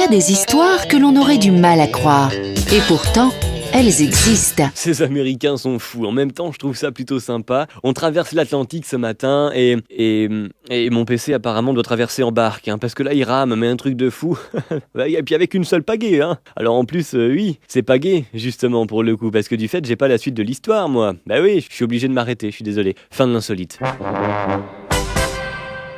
y a des histoires que l'on aurait du mal à croire. Et pourtant, elles existent. Ces Américains sont fous. En même temps, je trouve ça plutôt sympa. On traverse l'Atlantique ce matin et mon PC apparemment doit traverser en barque, parce que là il rame, mais un truc de fou. Et puis avec une seule pagaie, Alors en plus, oui, c'est pagaie, justement pour le coup, parce que du fait, j'ai pas la suite de l'histoire, moi. Bah oui, je suis obligé de m'arrêter, je suis désolé. Fin de l'insolite.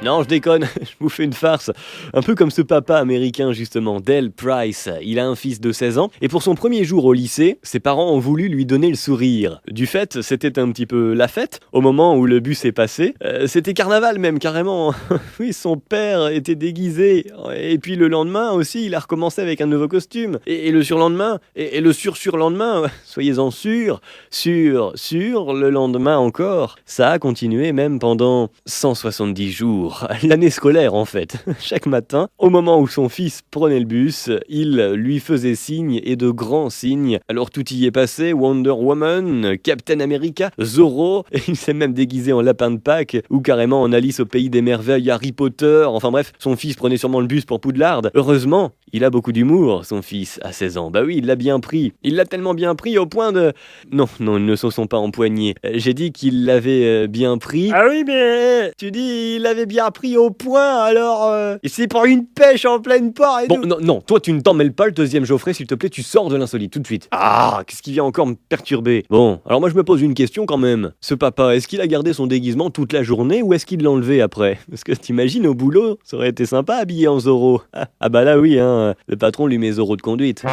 Non, je déconne, je vous fais une farce. Un peu comme ce papa américain justement, Del Price. Il a un fils de 16 ans et pour son premier jour au lycée, ses parents ont voulu lui donner le sourire. Du fait, c'était un petit peu la fête au moment où le bus est passé. C'était carnaval même, carrément. Oui, son père était déguisé. Et puis le lendemain aussi, il a recommencé avec un nouveau costume. Et le surlendemain, et le surlendemain, soyez-en sûrs, le lendemain encore. Ça a continué même pendant 170 jours. L'année scolaire en fait. Chaque matin, au moment où son fils prenait le bus, il lui faisait signe et de grands signes. Alors tout y est passé, Wonder Woman, Captain America, Zorro, et il s'est même déguisé en lapin de Pâques ou carrément en Alice au pays des merveilles, Harry Potter. Enfin bref, son fils prenait sûrement le bus pour Poudlard. Heureusement, il a beaucoup d'humour, son fils, à 16 ans. Bah oui, il l'a bien pris. Il l'a tellement bien pris au point de... Non, ils ne se sont pas empoignés. J'ai dit qu'il l'avait bien pris. Ah oui, mais... Tu dis, il l'avait bien pris au point, alors... Et c'est pour une pêche en pleine part et... Bon, non, toi tu ne t'en mêles pas, le deuxième Geoffrey, s'il te plaît, tu sors de l'insolite, tout de suite. Ah, qu'est-ce qui vient encore me perturber? Bon, alors moi je me pose une question quand même. Ce papa, est-ce qu'il a gardé son déguisement toute la journée ou est-ce qu'il l'a enlevé après? Parce que t'imagines, au boulot, ça aurait été sympa habillé en Zorro. Ah bah là oui, le patron lui met Zorro de conduite.